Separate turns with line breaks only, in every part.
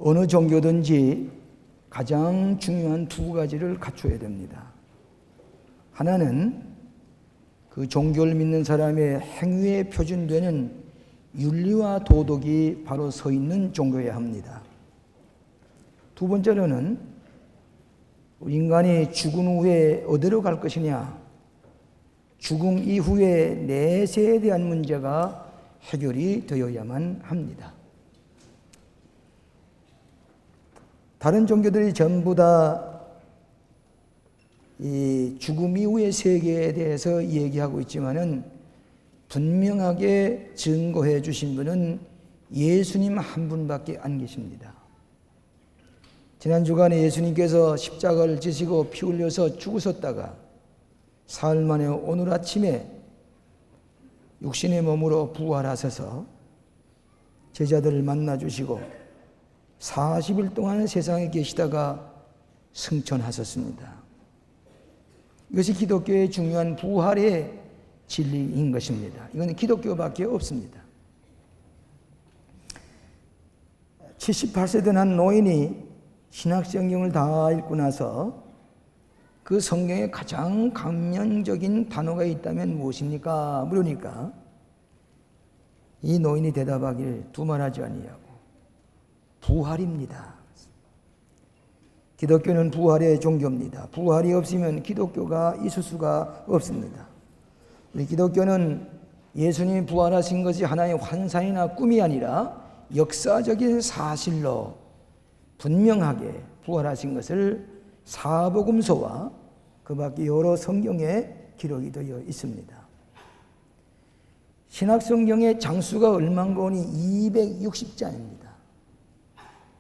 어느 종교든지 가장 중요한 두 가지를 갖춰야 됩니다. 하나는 그 종교를 믿는 사람의 행위에 표준되는 윤리와 도덕이 바로 서 있는 종교여야 합니다. 두 번째로는 인간이 죽은 후에 어디로 갈 것이냐, 죽음 이후의 내세에 대한 문제가 해결이 되어야만 합니다. 다른 종교들이 전부 다 이 죽음 이후의 세계에 대해서 얘기하고 있지만은 분명하게 증거해 주신 분은 예수님 한 분밖에 안 계십니다. 지난 주간에 예수님께서 십자가를 지시고 피 흘려서 죽으셨다가 사흘 만에 오늘 아침에 육신의 몸으로 부활하셔서 제자들을 만나 주시고 40일 동안 세상에 계시다가 승천하셨습니다. 이것이 기독교의 중요한 부활의 진리인 것입니다. 이건 기독교밖에 없습니다. 78세 된 한 노인이 신약성경을 다 읽고 나서 그 성경에 가장 감명적인 단어가 있다면 무엇입니까? 물으니까 이 노인이 대답하기를 두말하지 아니하고 부활입니다. 기독교는 부활의 종교입니다. 부활이 없으면 기독교가 있을 수가 없습니다. 우리 기독교는 예수님이 부활하신 것이 하나의 환상이나 꿈이 아니라 역사적인 사실로 분명하게 부활하신 것을 사복음서와 그 밖에 여러 성경에 기록이 되어 있습니다. 신약성경의 장수가 얼마인가 하니 260장입니다.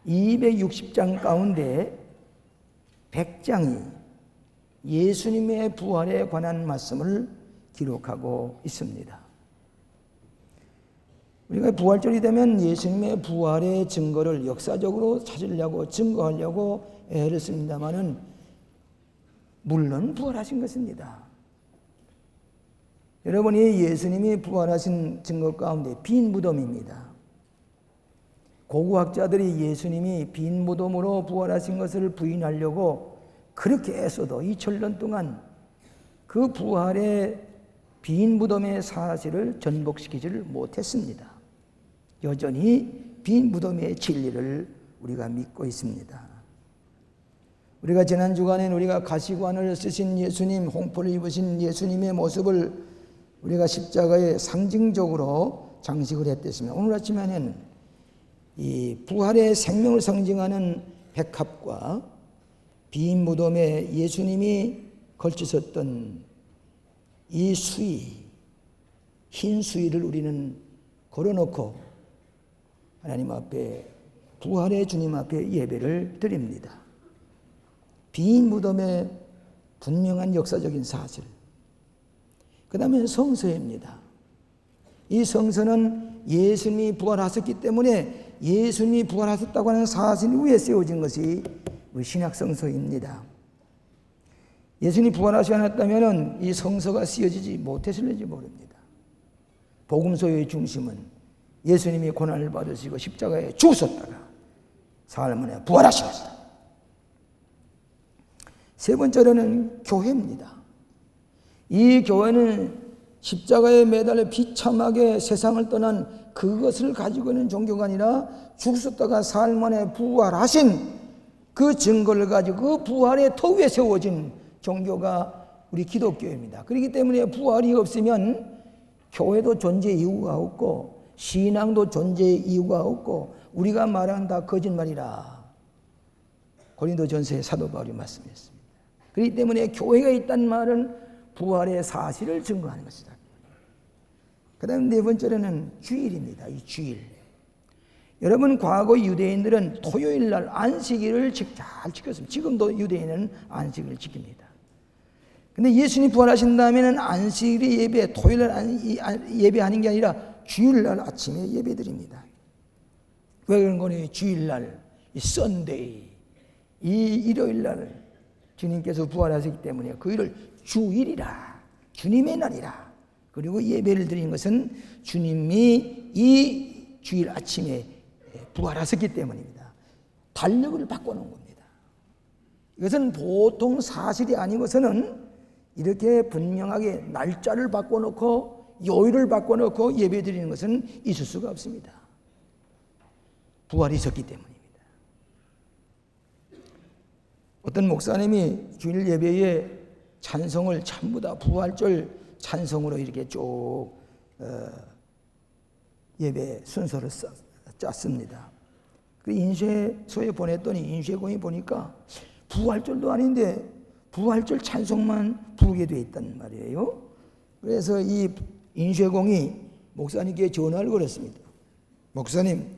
260장 가운데 100장이 예수님의 부활에 관한 말씀을 기록하고 있습니다. 우리가 부활절이 되면 예수님의 부활의 증거를 역사적으로 찾으려고 증거하려고 애를 씁니다마는 물론 부활하신 것입니다. 여러분이 예수님이 부활하신 증거 가운데 빈 무덤입니다. 고고학자들이 예수님이 빈 무덤으로 부활하신 것을 부인하려고 그렇게 애써도 2000년 동안 그 부활의 빈 무덤의 사실을 전복시키지를 못했습니다. 여전히 빈 무덤의 진리를 우리가 믿고 있습니다. 우리가 지난 주간에는 우리가 가시관을 쓰신 예수님, 홍포를 입으신 예수님의 모습을 우리가 십자가에 상징적으로 장식을 했댔습니다. 오늘 아침에는 이 부활의 생명을 상징하는 백합과 빈 무덤에 예수님이 걸치셨던 이 수의, 흰 수의를 우리는 걸어놓고 하나님 앞에, 부활의 주님 앞에 예배를 드립니다. 빈 무덤의 분명한 역사적인 사실, 그 다음에 성서입니다. 이 성서는 예수님이 부활하셨기 때문에 예수님이 부활하셨다고 하는 사실 위에 세워진 것이 우리 신약성서입니다. 예수님이 부활하시지 않았다면 이 성서가 쓰여지지 못했을지 모릅니다. 복음서의 중심은 예수님이 고난을 받으시고 십자가에 죽으셨다가 사흘 만에 부활하셨다. 세 번째로는 교회입니다. 이 교회는 십자가에 매달려 비참하게 세상을 떠난 그것을 가지고 있는 종교가 아니라 죽으셨다가 사흘 만에 부활하신 그 증거를 가지고 그 부활의 터 위에 세워진 종교가 우리 기독교입니다. 그렇기 때문에 부활이 없으면 교회도 존재 이유가 없고 신앙도 존재 이유가 없고 우리가 말하는 다 거짓말이라 고린도전서의 사도 바울이 말씀했습니다. 그렇기 때문에 교회가 있다는 말은 부활의 사실을 증거하는 것이다. 그 다음 네 번째로는 주일입니다. 이 주일. 여러분, 과거 유대인들은 토요일 날 안식일을 잘 지켰습니다. 지금도 유대인은 안식일을 지킵니다. 근데 예수님 부활하신 다음에는 안식일의 예배, 토요일 날 예배하는 게 아니라 주일 날 아침에 예배 드립니다. 왜 그런 거니? 주일 날, 이 썬데이, 이 일요일 날 주님께서 부활하셨기 때문에 그 일을 주일이라, 주님의 날이라. 그리고 예배를 드리는 것은 주님이 이 주일 아침에 부활하셨기 때문입니다. 달력을 바꿔놓은 겁니다. 이것은 보통 사실이 아니고서는 이렇게 분명하게 날짜를 바꿔놓고 요일을 바꿔놓고 예배드리는 것은 있을 수가 없습니다. 부활이 있었기 때문입니다. 어떤 목사님이 주일 예배에 찬송을 전부 다 부활절 찬송으로 이렇게 쭉 예배 순서를 짰습니다. 그 인쇄소에 보냈더니 인쇄공이 보니까 부활절도 아닌데 부활절 찬송만 부르게 돼 있단 말이에요. 그래서 이 인쇄공이 목사님께 전화를 걸었습니다. 목사님,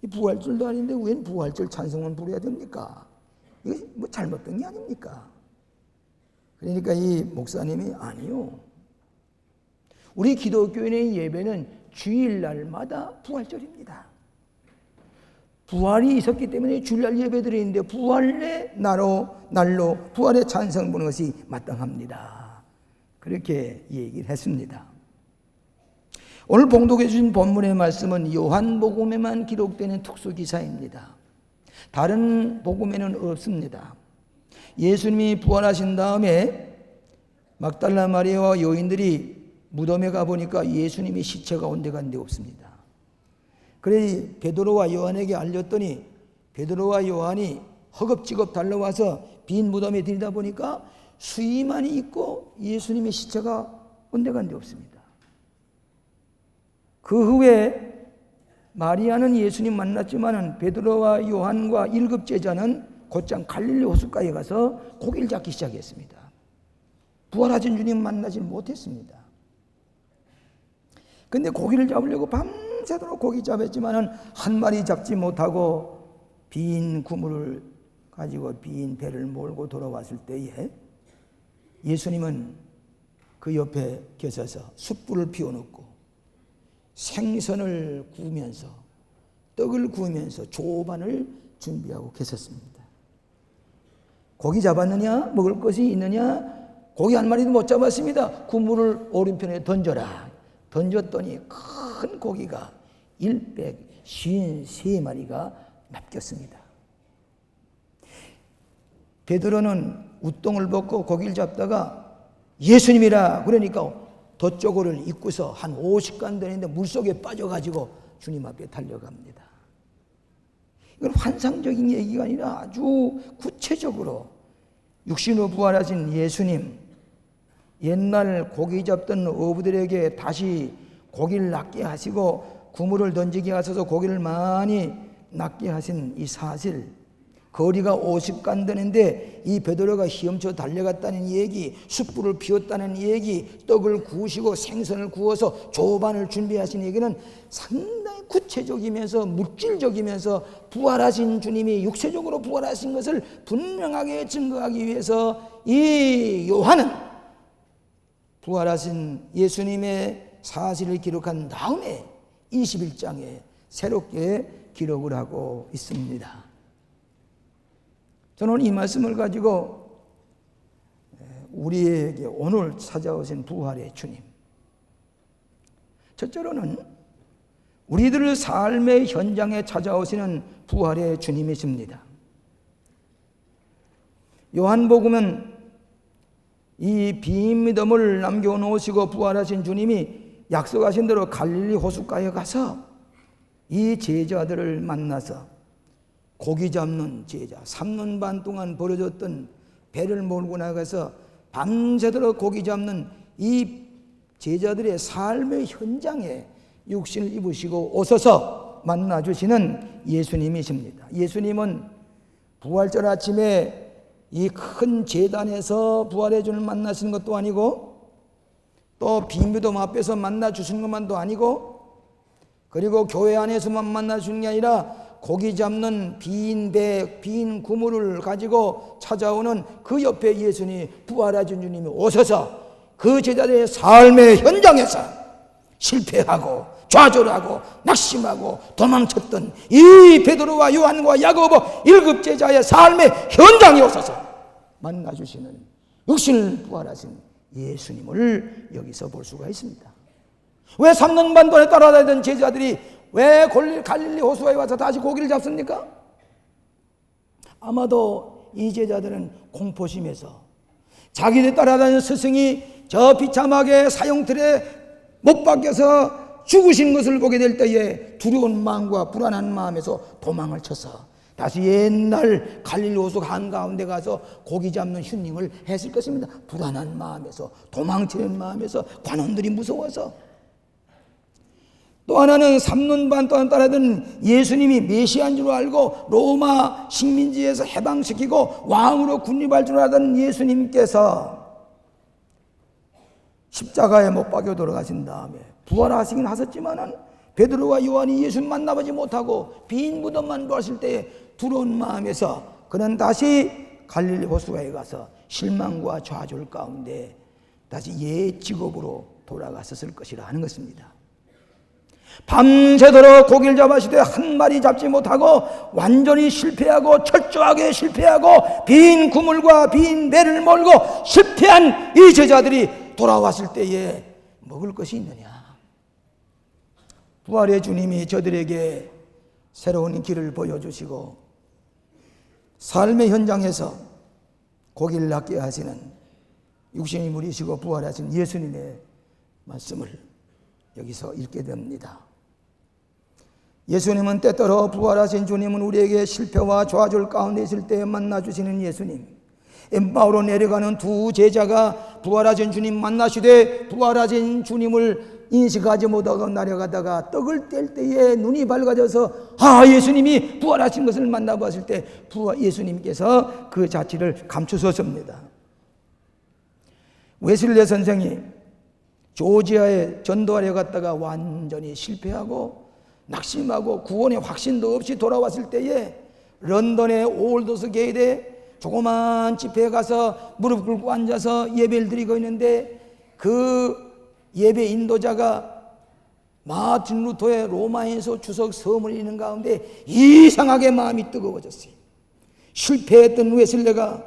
이 부활절도 아닌데 웬 부활절 찬송만 부르야 됩니까? 이거 뭐 잘못된 게 아닙니까? 그러니까 이 목사님이 아니요. 우리 기독교인의 예배는 주일날마다 부활절입니다. 부활이 있었기 때문에 주일날 예배드리는데 부활의 날로 부활의 찬송 부르는 것이 마땅합니다. 그렇게 얘기를 했습니다. 오늘 봉독해 주신 본문의 말씀은 요한복음에만 기록되는 특수기사입니다. 다른 복음에는 없습니다. 예수님이 부활하신 다음에 막달라 마리아와 여인들이 무덤에 가보니까 예수님의 시체가 온데간데 없습니다. 그래 베드로와 요한에게 알렸더니 베드로와 요한이 허겁지겁 달려와서 빈 무덤에 들이다 보니까 수의만이 있고 예수님의 시체가 온데간데 없습니다. 그 후에 마리아는 예수님 만났지만 베드로와 요한과 1급 제자는 곧장 갈릴리 호숫가에 가서 고기를 잡기 시작했습니다. 부활하신 주님 만나지 못했습니다. 근데 고기를 잡으려고 밤새도록 고기 잡았지만 한 마리 잡지 못하고 빈 그물을 가지고 빈 배를 몰고 돌아왔을 때에 예수님은 그 옆에 계셔서 숯불을 피워놓고 생선을 구우면서 떡을 구우면서 조반을 준비하고 계셨습니다. 고기 잡았느냐? 먹을 것이 있느냐? 고기 한 마리도 못 잡았습니다. 그물을 오른편에 던져라. 던졌더니 큰 고기가 153마리가 납겼습니다. 베드로는 우똥을 벗고 고기를 잡다가 예수님이라 그러니까 덧저고를 입고서 한 50간 되는데 물속에 빠져가지고 주님 앞에 달려갑니다. 이건 환상적인 얘기가 아니라 아주 구체적으로 육신으로 부활하신 예수님, 옛날 고기 잡던 어부들에게 다시 고기를 낚게 하시고 그물을 던지게 하셔서 고기를 많이 낚게 하신 이 사실, 거리가 50간 되는데 이 베드로가 헤엄쳐 달려갔다는 얘기, 숯불을 피웠다는 얘기, 떡을 구우시고 생선을 구워서 조반을 준비하신 얘기는 상당히 구체적이면서 물질적이면서 부활하신 주님이 육체적으로 부활하신 것을 분명하게 증거하기 위해서 이 요한은 부활하신 예수님의 사실을 기록한 다음에 21장에 새롭게 기록을 하고 있습니다. 저는 이 말씀을 가지고 우리에게 오늘 찾아오신 부활의 주님, 첫째로는 우리들의 삶의 현장에 찾아오시는 부활의 주님이십니다. 요한복음은 이 빈 무덤을 남겨놓으시고 부활하신 주님이 약속하신 대로 갈릴리 호숫가에 가서 이 제자들을 만나서 고기 잡는 제자, 3년 반 동안 벌어졌던 배를 몰고 나가서 밤새도록 고기 잡는 이 제자들의 삶의 현장에 육신을 입으시고 오셔서 만나주시는 예수님이십니다. 예수님은 부활절 아침에 이 큰 제단에서 부활의 주를 만나시는 것도 아니고 또 빈 무덤 앞에서 만나주시는 것만도 아니고 그리고 교회 안에서만 만나주는 게 아니라 고기 잡는 빈 배, 빈 그물을 가지고 찾아오는 그 옆에 예수님, 부활하신 주님이 오셔서 그 제자들의 삶의 현장에서 실패하고 좌절하고 낙심하고 도망쳤던 이 베드로와 요한과 야고보 1급 제자의 삶의 현장에 오셔서 만나주시는 육신을 부활하신 예수님을 여기서 볼 수가 있습니다. 왜 3년 반 동안 따라다니던 제자들이 왜 갈릴리 호수에 와서 다시 고기를 잡습니까? 아마도 이 제자들은 공포심에서 자기들 따라다니는 스승이 저 비참하게 사형틀에 못 박혀서 죽으신 것을 보게 될 때에 두려운 마음과 불안한 마음에서 도망을 쳐서 다시 옛날 갈릴리 호수 한가운데 가서 고기 잡는 휴닝을 했을 것입니다. 불안한 마음에서, 도망치는 마음에서, 관원들이 무서워서. 또 하나는 3년 반 동안 따라던 예수님이 메시아인 줄 알고 로마 식민지에서 해방시키고 왕으로 군림할 줄 알던 예수님께서 십자가에 못 박혀 돌아가신 다음에 부활하시긴 하셨지만은 베드로와 요한이 예수님 만나보지 못하고 빈 무덤만 보았을 때 두려운 마음에서 그는 다시 갈릴리 호수가에 가서 실망과 좌절 가운데 다시 옛 직업으로 돌아갔었을 것이라 하는 것입니다. 밤새도록 고기를 잡아시되 한 마리 잡지 못하고 완전히 실패하고 철저하게 실패하고 빈 그물과 빈 배를 몰고 실패한 이 제자들이 돌아왔을 때에 먹을 것이 있느냐? 부활의 주님이 저들에게 새로운 길을 보여주시고 삶의 현장에서 고기를 낚게 하시는 육신이 물이시고 부활하신 예수님의 말씀을 여기서 읽게 됩니다. 예수님은 때때로 부활하신 주님은 우리에게 실패와 좌절 가운데 있을 때 만나주시는 예수님. 엠마오로 내려가는 두 제자가 부활하신 주님 만나시되 부활하신 주님을 인식하지 못하고 내려가다가 떡을 뗄 때에 눈이 밝아져서 예수님이 부활하신 것을 만나봤을 때 예수님께서 그 자취를 감추셨습니다. 웨슬리 선생이 조지아에 전도하려 갔다가 완전히 실패하고 낙심하고 구원의 확신도 없이 돌아왔을 때에 런던의 올더스 게이트에 조그만 집회에 가서 무릎 꿇고 앉아서 예배를 드리고 있는데 그 예배 인도자가 마틴 루터의 로마인서 주석 서문을 읽는 가운데 이상하게 마음이 뜨거워졌어요. 실패했던 웨슬레가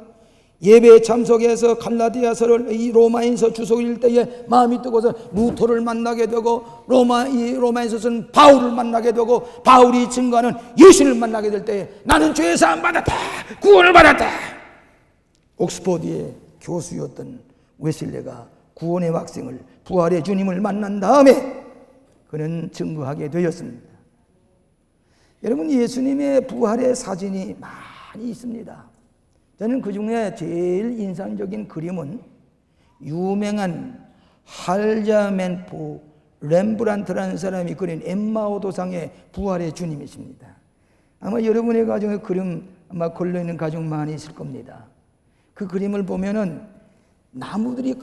예배에 참석해서 갈라디아서를 이 로마인서 주석을 읽을 때에 마음이 뜨거워서 루터를 만나게 되고 로마인서는 바울을 만나게 되고 바울이 증거하는 예수를 만나게 될 때에 나는 죄의 사함 받았다, 구원을 받았다. 옥스퍼드의 교수였던 웨슬레가 구원의 확증을 부활의 주님을 만난 다음에 그는 증거하게 되었습니다. 여러분, 예수님의 부활의 사진이 많이 있습니다. 저는 그 중에 제일 인상적인 그림은 유명한 할자멘포 렘브란트라는 사람이 그린 엠마오 도상의 부활의 주님이십니다. 아마 여러분의 가정에 그림 아마 걸려있는 가정 많이 있을 겁니다. 그 그림을 보면은 나무들이,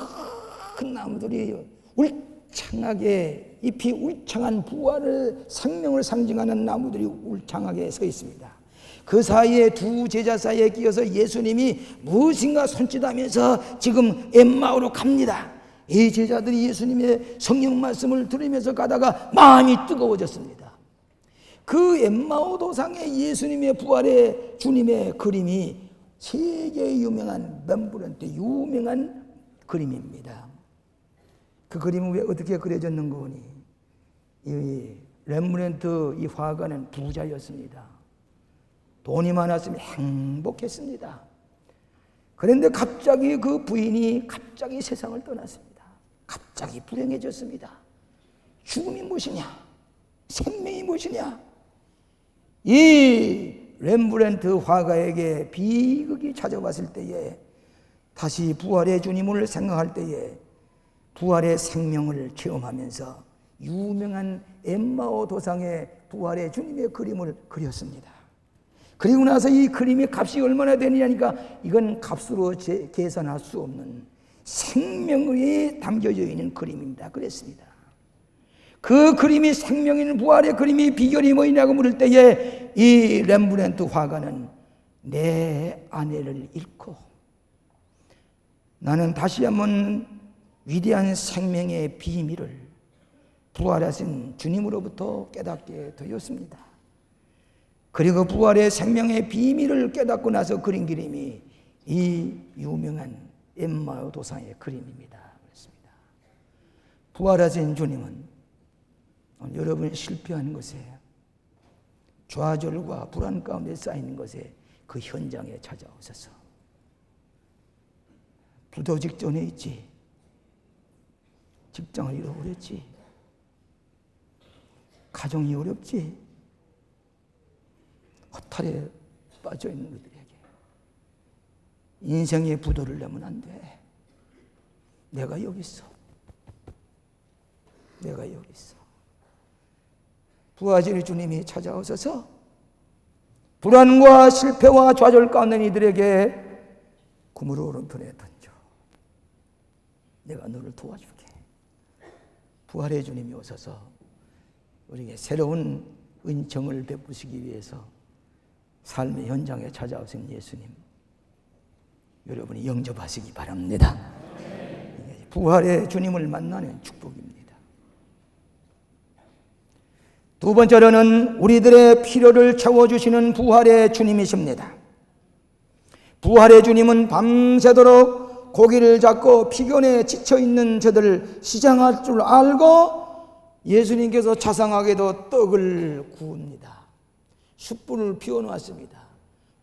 큰 나무들이 울창하게, 잎이 울창한 부활의 생명을 상징하는 나무들이 울창하게 서 있습니다. 그 사이에 두 제자 사이에 끼어서 예수님이 무엇인가 손짓하면서 지금 엠마오로 갑니다. 이 제자들이 예수님의 성령 말씀을 들으면서 가다가 마음이 뜨거워졌습니다. 그 엠마오 도상의 예수님의 부활의 주님의 그림이 세계 유명한 렘브란트 유명한 그림입니다. 그 그림은 왜 어떻게 그려졌는 거니? 이 렘브란트 이 화가는 부자였습니다. 돈이 많았으면 행복했습니다. 그런데 갑자기 그 부인이 갑자기 세상을 떠났습니다. 갑자기 불행해졌습니다. 죽음이 무엇이냐? 생명이 무엇이냐? 이 렘브란트 화가에게 비극이 찾아왔을 때에 다시 부활의 주님을 생각할 때에 부활의 생명을 체험하면서 유명한 엠마오 도상의 부활의 주님의 그림을 그렸습니다. 그리고 나서 이 그림의 값이 얼마나 되느냐니까 이건 값으로 계산할 수 없는 생명이 담겨져 있는 그림입니다. 그랬습니다. 그 그림이 생명 있는 부활의 그림이 비결이 뭐냐고 물을 때에 이 렘브란트 화가는 내 아내를 잃고 나는 다시 한번 위대한 생명의 비밀을 부활하신 주님으로부터 깨닫게 되었습니다. 그리고 부활의 생명의 비밀을 깨닫고 나서 그린 그림이 이 유명한 엠마오 도상의 그림입니다. 그렇습니다. 부활하신 주님은 여러분이 실패하는 것에, 좌절과 불안 가운데 쌓이는 것에 그 현장에 찾아오셔서. 부도 직전에 있지. 직장을 잃어버렸지. 가정이 어렵지. 허탈에 빠져있는 그들에게 인생의 부도를 내면 안 돼. 내가 여기 있어. 내가 여기 있어. 부하짖는 주님이 찾아오셔서 불안과 실패와 좌절 가운데 이들에게 구무로 오른편에 던져. 내가 너를 도와줄게. 부활의 주님이 오셔서 우리에게 새로운 은총을 베푸시기 위해서 삶의 현장에 찾아오신 예수님, 여러분이 영접하시기 바랍니다. 부활의 주님을 만나는 축복입니다. 두 번째로는 우리들의 필요를 채워주시는 부활의 주님이십니다. 부활의 주님은 밤새도록 고기를 잡고 피곤에 지쳐있는 저들을 시장할 줄 알고 예수님께서 자상하게도 떡을 구웁니다. 숯불을 피워놓았습니다.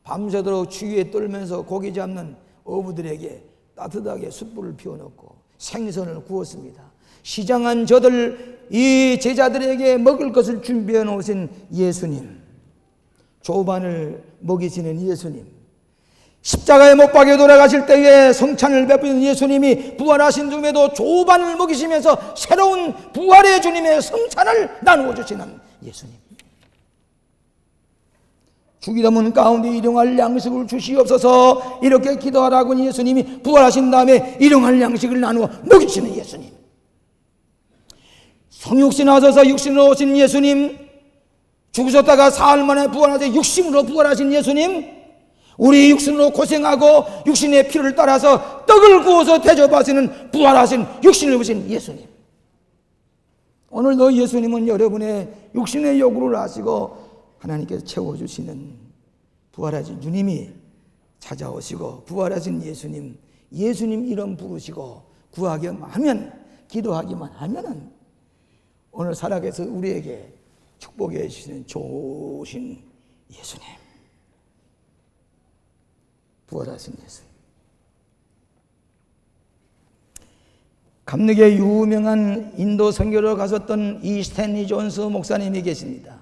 밤새도록 추위에 떨면서 고기 잡는 어부들에게 따뜻하게 숯불을 피워놓고 생선을 구웠습니다. 시장한 저들, 이 제자들에게 먹을 것을 준비해 놓으신 예수님, 조반을 먹이시는 예수님, 십자가에 못 박혀 돌아가실 때에 성찬을 베푸는 예수님이 부활하신 중에도 조반을 먹이시면서 새로운 부활의 주님의 성찬을 나누어 주시는 예수님. 주기도문 가운데 일용할 양식을 주시옵소서 이렇게 기도하라고 예수님이 부활하신 다음에 일용할 양식을 나누어 먹이시는 예수님. 성육신 하셔서 육신으로 오신 예수님, 죽으셨다가 사흘 만에 부활하셔서 육신으로 부활하신 예수님, 우리 육신으로 고생하고 육신의 피를 따라서 떡을 구워서 대접하시는 부활하신 육신을 입으신 예수님. 오늘도 예수님은 여러분의 육신의 요구를 아시고 하나님께서 채워주시는 부활하신 주님이 찾아오시고 부활하신 예수님, 예수님 이름 부르시고 구하기만 하면, 기도하기만 하면은 오늘 살아계서 우리에게 축복해 주시는 좋으신 예수님, 부활하신 예수님. 감리교에 유명한 인도 선교로 갔었던 이 스탠리 존스 목사님이 계십니다.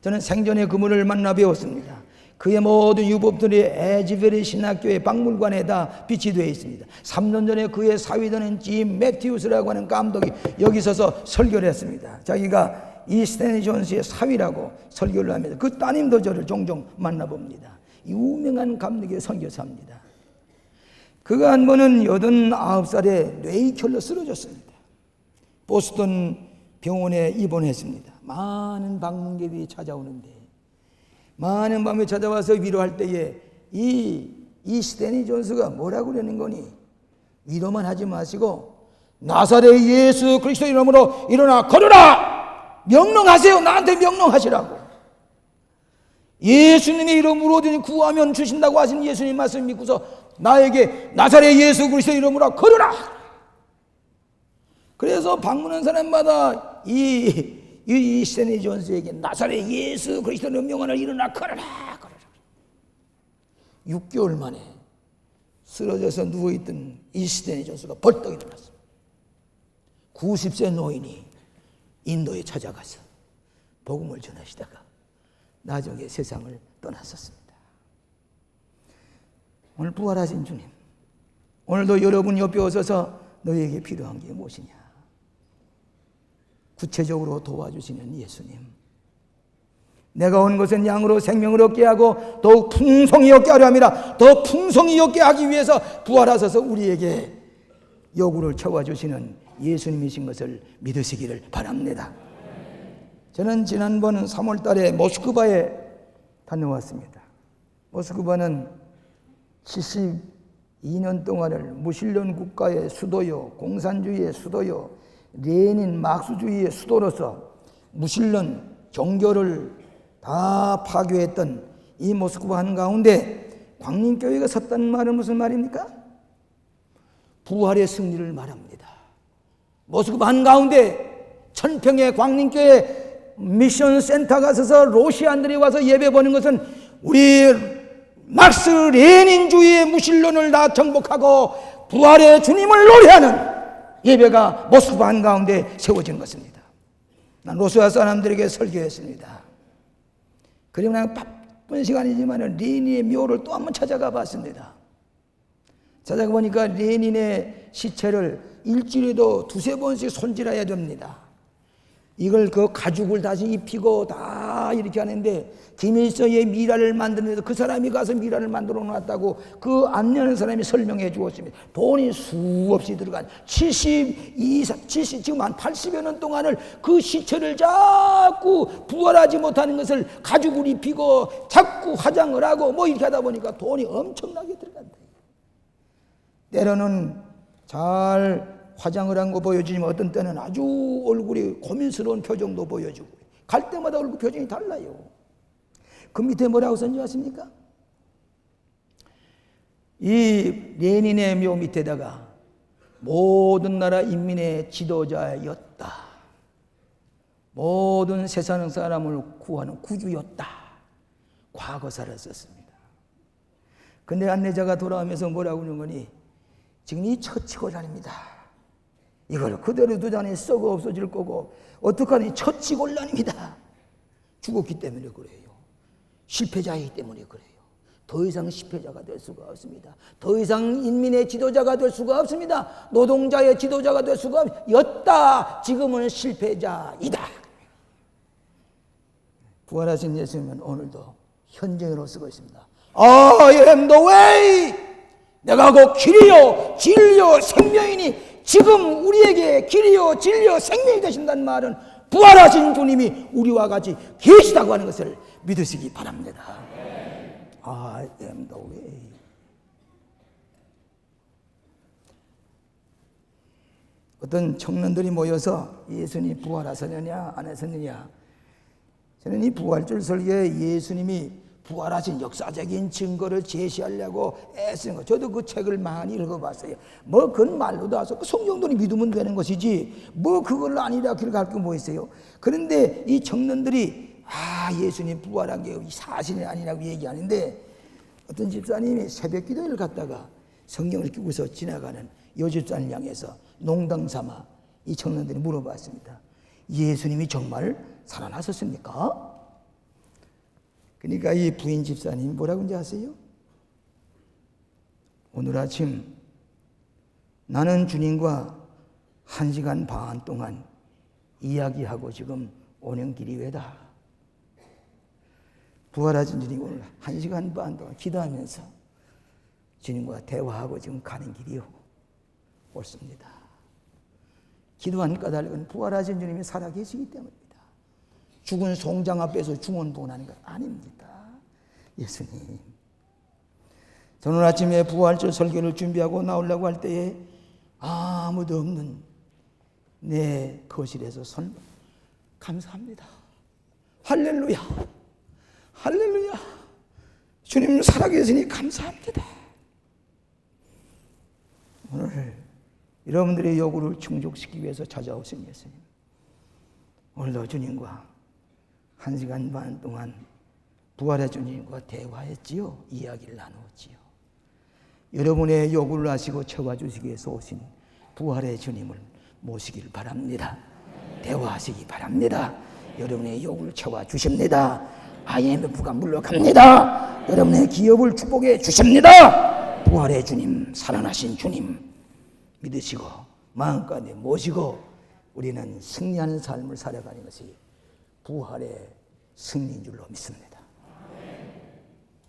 저는 생전에 그분을 만나 배웠습니다. 그의 모든 유법들이 에즈베리 신학교의 박물관에 다 비치되어 있습니다. 3년 전에 그의 사위되는 짐 매튜스라고 하는 감독이 여기 서서 설교를 했습니다. 자기가 이 스탠리 존스의 사위라고 설교를 하면서 그 따님도 저를 종종 만나봅니다. 유명한 감리교의 선교사입니다. 그가 한 번은 89살에 뇌혈로 쓰러졌습니다. 보스턴 병원에 입원했습니다. 많은 방문객들이 찾아오는데 많은 밤에 찾아와서 위로할 때에 이 스탠리 존스가 뭐라고 그러는 거니? 위로만 하지 마시고 나사렛 예수 그리스도 이름으로 일어나 걸으라! 명령하세요. 나한테 명령하시라고. 예수님의 이름으로 구하면 주신다고 하신 예수님 말씀 믿고서 나에게 나사렛 예수 그리스도 이름으로 걸으라! 그래서 방문한 사람마다 이 스탠리 존스에게 나사렛 예수 그리스도의 명령을 일어나 걸어라. 6개월 만에 쓰러져서 누워있던 이 스탠리 존스가 벌떡 일어났습니다. 90세 노인이 인도에 찾아가서 복음을 전하시다가 나중에 세상을 떠났었습니다. 오늘 부활하신 주님, 오늘도 여러분 옆에 오셔서 너희에게 필요한 게 무엇이냐? 구체적으로 도와주시는 예수님. 내가 온 것은 양으로 생명을 얻게 하고 더욱 풍성히 얻게 하려 함이라. 더 풍성히 얻게 하기 위해서 부활하셔서 우리에게 요구를 채워주시는 예수님이신 것을 믿으시기를 바랍니다. 저는 지난번 3월 달에 모스크바에 다녀왔습니다. 모스크바는 72년 동안을 무신론 국가의 수도요, 공산주의의 수도요, 레닌 마크스주의의 수도로서 무신론 종교를 다 파괴했던 이 모스크바 한가운데 광림교회가 섰다는 말은 무슨 말입니까? 부활의 승리를 말합니다. 모스크바 한가운데 천평의 광림교회 미션 센터가 서서 러시아인들이 와서 예배 보는 것은 우리 막스 레닌주의의 무신론을 다 정복하고 부활의 주님을 노래하는 예배가 모스크바 한가운데 세워진 것입니다. 난 로시아 사람들에게 설교했습니다. 그리고 난 바쁜 시간이지만 레닌의 묘를 또 한번 찾아가 봤습니다. 찾아가 보니까 레닌의 시체를 일주일에도 두세 번씩 손질해야 됩니다. 이걸 그 가죽을 다시 입히고 다 이렇게 하는데 김일성의 미라를 만드는데도 그 사람이 가서 미라를 만들어 놨다고 그 안내하는 사람이 설명해 주었습니다. 돈이 수없이 들어간 70 지금 한 80여 년 동안을 그 시체를 자꾸 부활하지 못하는 것을 가죽을 입히고 자꾸 화장을 하고 뭐 이렇게 하다 보니까 돈이 엄청나게 들어간다. 때로는 잘 화장을 한 거 보여주지만 어떤 때는 아주 얼굴이 고민스러운 표정도 보여주고 갈 때마다 얼굴 표정이 달라요. 그 밑에 뭐라고 썼는지 아십니까? 이 레닌의 묘 밑에다가 모든 나라 인민의 지도자였다. 모든 세상 사람을 구하는 구주였다. 과거사를 썼습니다. 근데 안내자가 돌아오면서 뭐라고 하는 거니? 지금 이 처치곤란입니다. 이걸 그대로 두자니 썩어 없어질 거고 어떡하니 처치곤란입니다. 죽었기 때문에 그래요. 실패자이기 때문에 그래요. 더 이상 실패자가 될 수가 없습니다. 더 이상 인민의 지도자가 될 수가 없습니다. 노동자의 지도자가 될 수가 없다. 지금은 실패자이다. 부활하신 예수님은 오늘도 현재로 쓰고 있습니다. I am the way. 내가 곧 길이요 진리요 생명이니 지금 우리에게 길이요 진리요 생명이 되신다는 말은 부활하신 주님이 우리와 같이 계시다고 하는 것을 믿으시기 바랍니다. I am the way. 어떤 청년들이 모여서 예수님이 부활하셨느냐 안 하셨느냐, 저는 이 부활절 설교에 예수님이 부활하신 역사적인 증거를 제시하려고 애쓰는 거. 저도 그 책을 많이 읽어봤어요. 뭐 그건 말로도 와서 그 성경들이 믿으면 되는 것이지 뭐 그걸 아니라 그렇게 할 게 뭐 있어요. 그런데 이 청년들이 예수님 부활한 게 사실이 아니라고 얘기하는데 어떤 집사님이 새벽 기도를 갔다가 성경을 끼고서 지나가는 여 집사님 향해서 농담 삼아 이 청년들이 물어봤습니다. 예수님이 정말 살아나셨습니까? 그러니까 이 부인 집사님이 뭐라고 하는지 아세요? 오늘 아침 나는 주님과 1시간 반 동안 이야기하고 지금 오는 길이 왜다. 부활하신 주님 오늘 1시간 반 동안 기도하면서 주님과 대화하고 지금 가는 길이요 옳습니다. 기도하는 까닭은 부활하신 주님이 살아계시기 때문입니다. 죽은 송장 앞에서 중언부언하는 것 아닙니다. 예수님, 저는 아침에 부활절 설교를 준비하고 나오려고 할 때에 아무도 없는 내 거실에서 감사합니다. 할렐루야, 할렐루야. 주님 살아계시니 감사합니다. 오늘 여러분들의 요구를 충족시키기 위해서 찾아오신 예수님, 오늘도 주님과 1시간 반 동안 부활의 주님과 대화했지요. 이야기를 나누었지요. 여러분의 요구를 아시고 채워주시기 위해서 오신 부활의 주님을 모시길 바랍니다. 대화하시기 바랍니다. 여러분의 요구를 채워주십니다. IMF가 물러갑니다. 여러분의 기업을 축복해 주십니다. 부활의 주님, 살아나신 주님 믿으시고 마음까지 모시고 우리는 승리하는 삶을 살아가는 것이 부활의 승리인 줄로 믿습니다.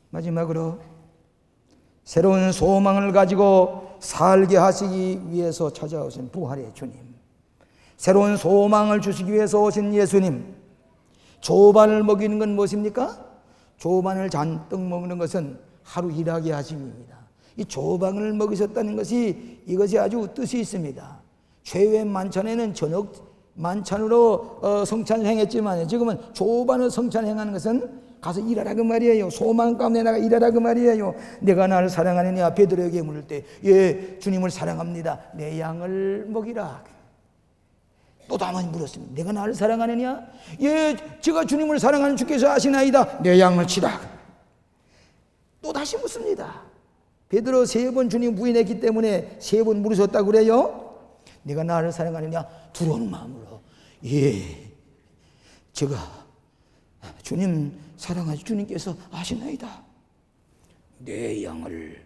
마지막으로 새로운 소망을 가지고 살게 하시기 위해서 찾아오신 부활의 주님, 새로운 소망을 주시기 위해서 오신 예수님, 조반을 먹이는 건 무엇입니까? 조반을 잔뜩 먹는 것은 하루 일하게 하심입니다. 이 조반을 먹이셨다는 것이 이것이 아주 뜻이 있습니다. 최후의 만찬에는 저녁 만찬으로 성찬을 행했지만 지금은 조반을 성찬행하는 것은 가서 일하라 그 말이에요. 소망 가운데 나가 일하라 그 말이에요. 내가 나를 사랑하느냐 베드로에게 물을 때 예, 주님을 사랑합니다. 내 양을 먹이라. 또 다만 물었습니다. 내가 나를 사랑하느냐? 예, 제가 주님을 사랑하는 주께서 아시나이다. 내 양을 치라. 또 다시 묻습니다. 베드로 3번 주님 부인했기 때문에 3번 물으셨다고 그래요? 네가 나를 사랑하느냐? 두려운 마음으로. 예, 제가 주님 사랑하시 주님께서 아시나이다. 내 양을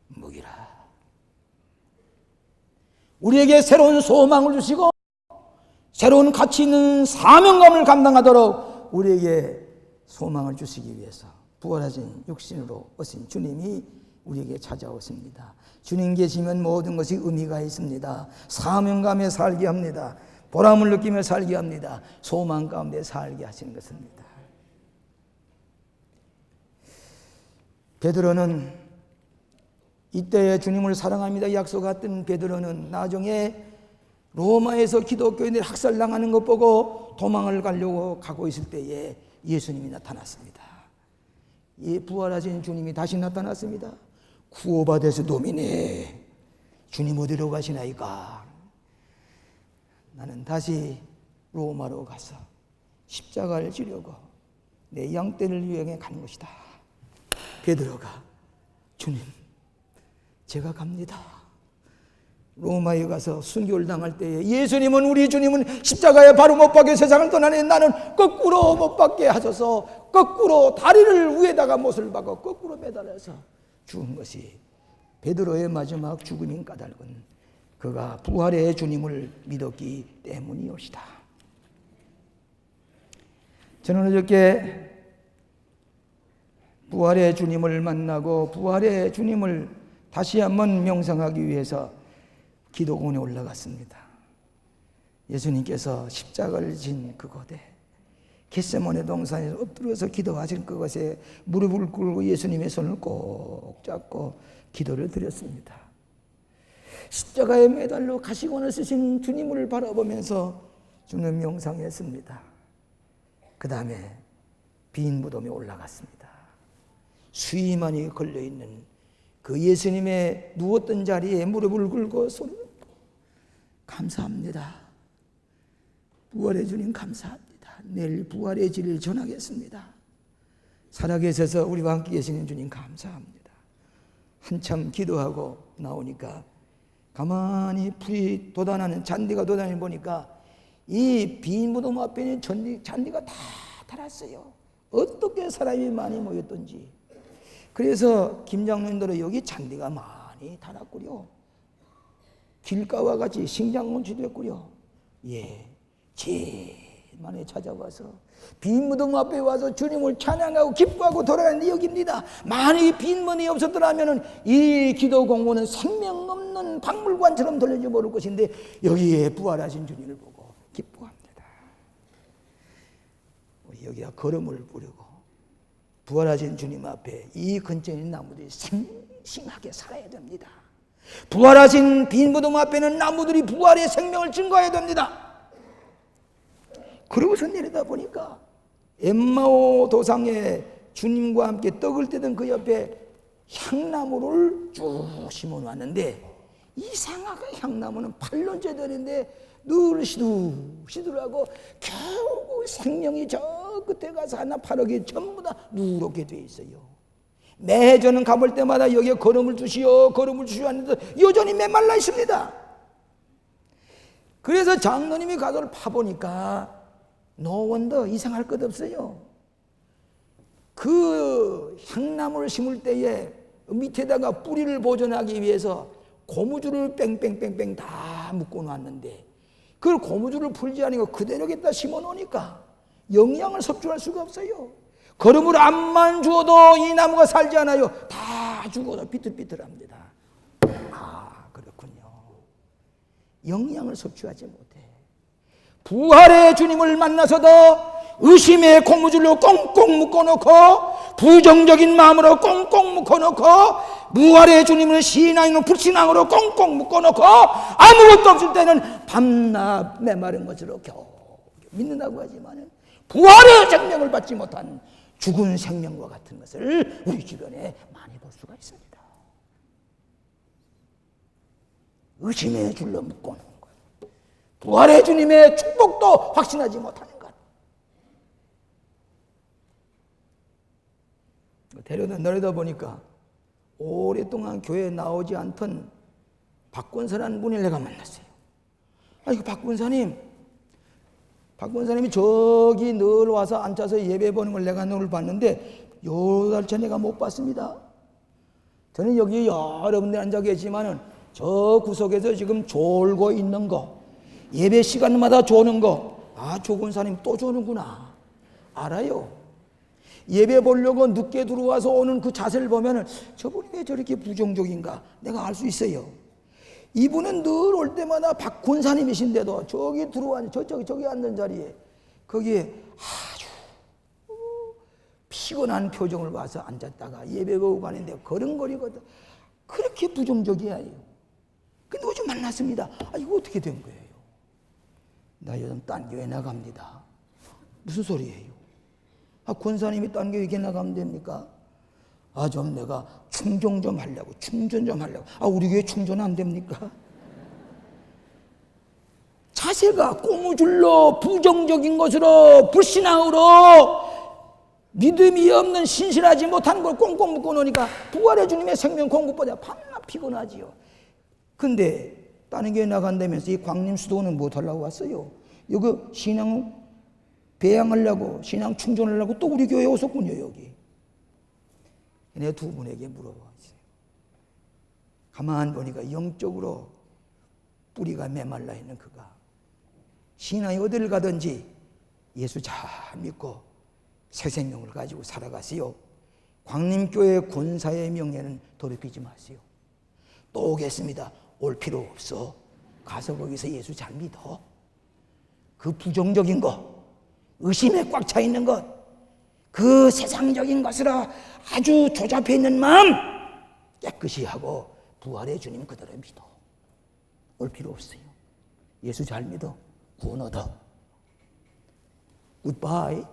먹이라. 우리에게 새로운 소망을 주시고 새로운 가치 있는 사명감을 감당하도록 우리에게 소망을 주시기 위해서 부활하신 육신으로 오신 주님이 우리에게 찾아오십니다. 주님 계시면 모든 것이 의미가 있습니다. 사명감에 살게 합니다. 보람을 느끼며 살게 합니다. 소망 가운데 살게 하시는 것입니다. 베드로는 이때에 주님을 사랑합니다 약속했던 베드로는 나중에 로마에서 기독교인들이 학살당하는 것 보고 도망을 가려고 가고 있을 때에 예수님이 나타났습니다. 이 부활하신 주님이 다시 나타났습니다. 구호받아서 도미네, 주님 어디로 가시나이까? 나는 다시 로마로 가서 십자가를 지려고 내 양떼를 위해 가는 것이다. 베드로가 주님, 제가 갑니다. 로마에 가서 순교를 당할 때에 예수님은, 우리 주님은 십자가에 바로 못 박혀 세상을 떠나니 나는 거꾸로 못 박게 하셔서 거꾸로 다리를 위에다가 못을 박아 거꾸로 매달아서 죽은 것이 베드로의 마지막 죽음인 까닭은 그가 부활의 주님을 믿었기 때문이옵시다. 저는 어저께 부활의 주님을 만나고 부활의 주님을 다시 한번 명상하기 위해서 기도원에 올라갔습니다. 예수님께서 십자가를 진 그곳에 겟세마네 동산에서 엎드려서 기도하신 그곳에 무릎을 꿇고 예수님의 손을 꼭 잡고 기도를 드렸습니다. 십자가에 매달려 가시관을 쓰신 주님을 바라보면서 주는 명상했습니다. 그 다음에 빈 무덤에 올라갔습니다. 수위만이 걸려있는 그 예수님의 누웠던 자리에 무릎을 꿇고 소리를 감사합니다. 부활의 주님 감사합니다. 내일 부활의 진리를 전하겠습니다. 살아계셔서 우리와 함께 계시는 주님 감사합니다. 한참 기도하고 나오니까 가만히 불이 돋아나는 잔디가 돋아나는 보니까 이 빈 무덤 앞에는 잔디가 다 달았어요. 어떻게 사람이 많이 모였던지. 그래서 김장로님들은 여기 잔디가 많이 달았구려. 길가와 같이 식량원치도 했구려. 예, 제일 만에 찾아와서 빈 무덤 앞에 와서 주님을 찬양하고 기뻐하고 돌아가는 여기입니다. 만약에 빈 무덤이 없었더라면 이 기도 공원은 생명 없는 박물관처럼 돌려져 버릴 것인데 여기에 부활하신 주님을 보고 기뻐합니다. 우리 여기가 걸음을 부르고 부활하신 주님 앞에 이 근처에 있는 나무들이 싱싱하게 살아야 됩니다. 부활하신 빈 무덤 앞에는 나무들이 부활의 생명을 증거해야 됩니다. 그러고서 내려다 보니까 엠마오 도상에 주님과 함께 떡을 떼던 그 옆에 향나무를 쭉 심어놨는데 이상하게 향나무는 8년째 되는데 늘 시들하고 겨우 생명이 저 끝에 가서 하나 파랗게 전부 다 누렇게 돼 있어요. 매 저는 가볼 때마다 여기에 걸음을 주시오 하는데 여전히 메말라 있습니다. 그래서 장로님이 가서 파보니까 노원도 이상할 것 없어요. 그 향나무를 심을 때에 밑에다가 뿌리를 보존하기 위해서 고무줄을 뺑뺑뺑뺑 다 묶어 놨는데 그걸 고무줄을 풀지 않고 그대로 갖다 심어 놓으니까 영양을 섭취할 수가 없어요. 걸음을 암만 주어도 이 나무가 살지 않아요. 다 죽어서 비틀비틀합니다. 아, 그렇군요. 영양을 섭취하지 못해. 부활의 주님을 만나서도 의심의 고무줄로 꽁꽁 묶어놓고 부정적인 마음으로 꽁꽁 묶어놓고 부활의 주님을 신앙으로 불신앙으로 꽁꽁 묶어놓고 아무것도 없을 때는 밤낮 메마른 것으로 겨우 믿는다고 하지만 부활의 생명을 받지 못한 죽은 생명과 같은 것을 우리 주변에 많이 볼 수가 있습니다. 의심의 줄로 묶어놓은 것, 부활의 주님의 축복도 확신하지 못하는 것, 내려다 보니까 오랫동안 교회에 나오지 않던 박권사라는 분을 내가 만났어요. 이거 박권사님이 저기 늘 와서 앉아서 예배 보는 걸 내가 늘 봤는데 요 달째 내가 못 봤습니다. 저는 여기 여러 분들 앉아 계시지만은 저 구석에서 지금 졸고 있는 거, 예배 시간마다 조는 거, 조 권사님 또 조는구나. 알아요. 예배 보려고 늦게 들어와서 오는 그 자세를 보면은 저분이 왜 저렇게 부정적인가 내가 알 수 있어요. 이분은 늘 올 때마다 박 권사님이신데도 저기 들어와 저기 앉는 자리에 거기에 아주 피곤한 표정을 봐서 앉았다가 예배 보고 가는데 걸음걸이거든. 그렇게 부정적이야. 근데 어제 만났습니다. 이거 어떻게 된 거예요? 나 요즘 딴 교회 나갑니다. 무슨 소리예요? 권사님이 딴 교회 이렇게 나가면 됩니까? 좀 내가 충전 좀 하려고. 우리 교회 충전 안 됩니까? 자세가 꼬무줄로 부정적인 것으로 불신앙으로 믿음이 없는 신실하지 못한 걸 꽁꽁 묶어 놓으니까 부활의 주님의 생명 공급보다 밤낮 피곤하지요. 근데 다른 교회 나간다면서 이 광림 수도원은 뭐 하려고 왔어요? 여기 신앙 배양하려고, 신앙 충전하려고 또 우리 교회에 오셨군요. 여기 내 두 분에게 물어봤어요. 가만 보니까 영적으로 뿌리가 메말라 있는 그가 신앙이 어디를 가든지 예수 잘 믿고 새 생명을 가지고 살아가세요. 광림교회 권사의 명예는 더럽히지 마세요. 또 오겠습니다. 올 필요 없어. 가서 거기서 예수 잘 믿어. 그 부정적인 것, 의심에 꽉 차 있는 것, 그 세상적인 것으로 아주 조잡해 있는 마음 깨끗이 하고 부활의 주님 그대로 믿어. 올 필요 없어요. 예수 잘 믿어. 구원 얻어. 굿바이.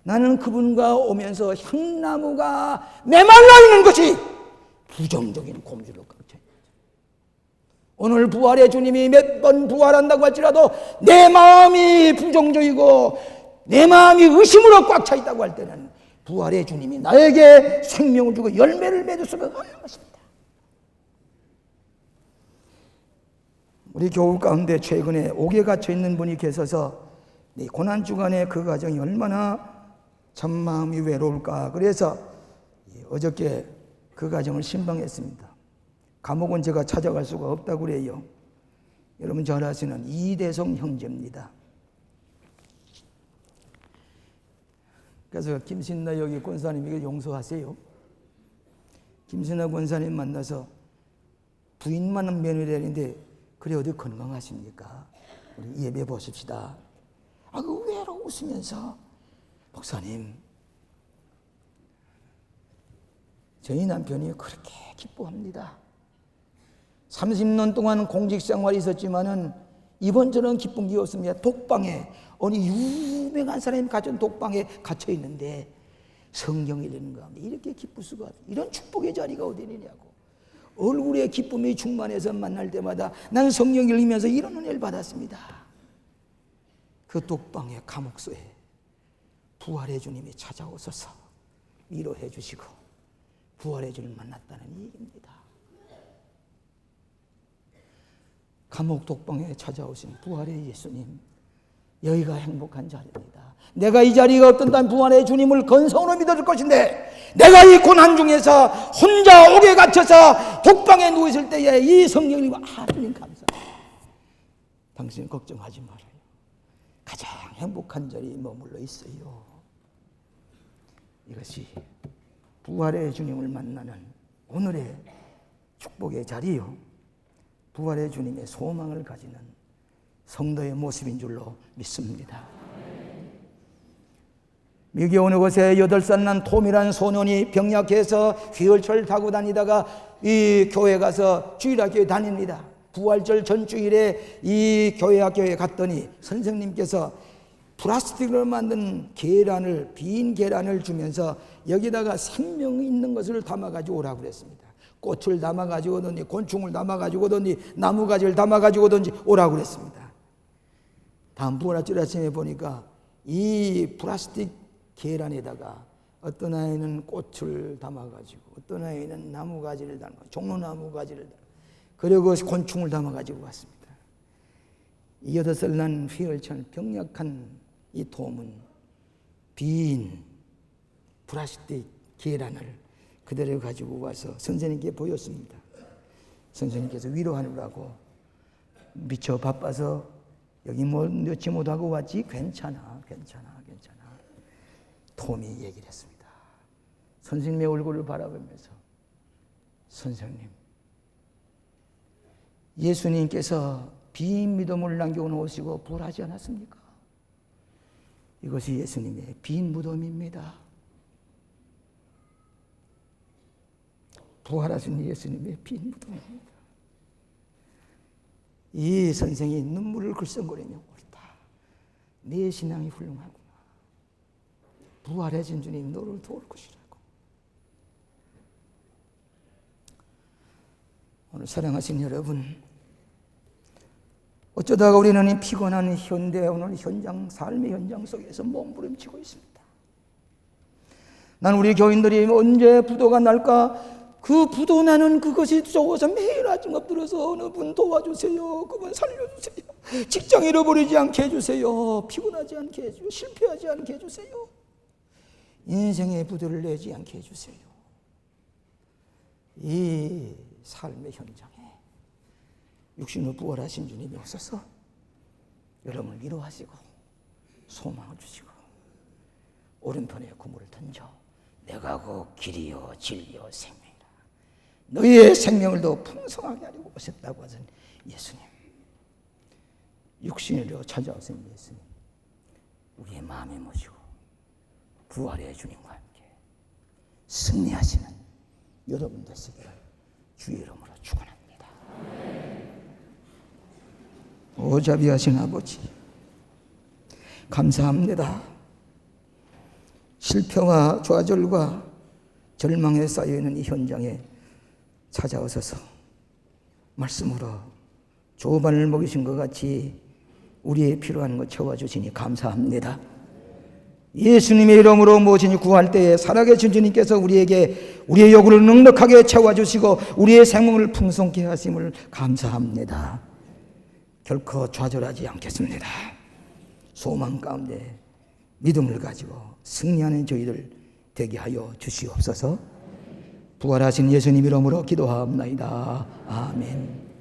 나는 그분과 오면서 향나무가 메말라 있는 것이 부정적인 곰줄로 꽉 차 있는 거죠. 오늘 부활의 주님이 몇 번 부활한다고 할지라도 내 마음이 부정적이고 내 마음이 의심으로 꽉 차 있다고 할 때는 부활의 주님이 나에게 생명을 주고 열매를 맺을 수가 없는 것입니다. 우리 교우 가운데 최근에 옥에 갇혀 있는 분이 계셔서 고난 주간에 그 가정이 얼마나 참 마음이 외로울까. 그래서 어저께 그 가정을 신방했습니다. 감옥은 제가 찾아갈 수가 없다고 그래요. 여러분 잘 아시는 이대성 형제입니다. 그래서 김신나 여기 권사님에게 용서하세요. 김신나 권사님 만나서 부인만 면회되는데 그래 어디 건강하십니까? 우리 예배 보십시다. 그 외로 웃으면서 목사님, 저희 남편이 그렇게 기뻐합니다. 30년 동안 공직생활이 있었지만은 이번처럼 기쁜 게 없습니다. 독방에 어느 유명한 사람이 갇힌 독방에 갇혀 있는데 성경 읽는 가운데 이렇게 기쁠 수가 없어요. 이런 축복의 자리가 어디 있느냐고. 얼굴에 기쁨이 충만해서 만날 때마다 나는 성경 읽으면서 이런 은혜를 받았습니다. 그 독방의 감옥소에 부활의 주님이 찾아오셔서 위로해 주시고 부활의 주님을 만났다는 얘기입니다. 감옥 독방에 찾아오신 부활의 예수님, 여기가 행복한 자리입니다. 내가 이 자리가 없던다면 부활의 주님을 건성으로 믿어줄 것인데 내가 이 고난 중에서 혼자 옥에 갇혀서 독방에 누워있을 때에 이 성령님 주님 감사합니다. 당신 걱정하지 말아요. 가장 행복한 자리에 머물러 있어요. 이것이 부활의 주님을 만나는 오늘의 축복의 자리요, 부활의 주님의 소망을 가지는 성도의 모습인 줄로 믿습니다. 미국의 어느 곳에 8살 난 톰이라는 소년이 병약해서 휘어철 타고 다니다가 이 교회 가서 주일학교에 다닙니다. 부활절 전주일에 이 교회학교에 갔더니 선생님께서 플라스틱으로 만든 계란을, 빈 계란을 주면서 여기다가 생명이 있는 것을 담아가지고 오라고 그랬습니다. 꽃을 담아가지고 오든지 곤충을 담아가지고 오든지 나무가지를 담아가지고 오든지 오라고 그랬습니다. 다음 부활절 아침에 보니까 이 플라스틱 계란에다가 어떤 아이는 꽃을 담아가지고 어떤 아이는 나무가지를 담아 종로나무 가지를 담아 그리고 곤충을 담아가지고 왔습니다. 이 8살 난 휘얼찬 병약한 이 톰은 빈 플라스틱 계란을 그대로 가지고 와서 선생님께 보였습니다. 선생님께서 위로하느라고 미처 바빠서 여기 뭐 넣지 못하고 왔지? 괜찮아. 톰이 얘기를 했습니다. 선생님의 얼굴을 바라보면서 선생님, 예수님께서 빈 믿음을 남겨놓으시고 부활하지 않았습니까? 이것이 예수님의 빈 무덤입니다. 부활하신 예수님의 빈 무덤입니다. 이 선생이 눈물을 글썽거리며 옳다. 내 신앙이 훌륭하구나. 부활하신 주님 너를 도울 것이라고. 오늘 사랑하신 여러분, 어쩌다가 우리는 이 피곤한 현대 오늘 현장, 삶의 현장 속에서 몸부림치고 있습니다. 난 우리 교인들이 언제 부도가 날까? 그 부도 나는 그것이 좋아서 매일 아침 엎드려서 어느 분 도와주세요. 그분 살려주세요. 직장 잃어버리지 않게 해주세요. 피곤하지 않게 해주세요. 실패하지 않게 해주세요. 인생의 부도를 내지 않게 해주세요. 이 삶의 현장에 육신으로 부활하신 주님이 오셔서 여러분을 위로하시고 소망을 주시고 오른편에 그물을 던져 내가 그 길이요 진리요 생명이라 너희의 생명을 더 풍성하게 하려고 오셨다고 하신 예수님, 육신으로 찾아오신 예수님, 우리의 마음에 모시고 부활의 주님과 함께 승리하시는 여러분 되시기를 주의 이름으로 축원합니다. 오 자비하신 아버지, 감사합니다. 실패와 좌절과 절망에 쌓여있는 이 현장에 찾아오셔서 말씀으로 조반을 먹이신 것 같이 우리의 필요한 것 채워주시니 감사합니다. 예수님의 이름으로 모시니 구할 때에 살아계신 주님께서 우리에게 우리의 요구를 넉넉하게 채워주시고 우리의 생명을 풍성케 하심을 감사합니다. 결코 좌절하지 않겠습니다. 소망 가운데 믿음을 가지고 승리하는 저희들 되게 하여 주시옵소서. 부활하신 예수님 이름으로 기도하옵나이다. 아멘.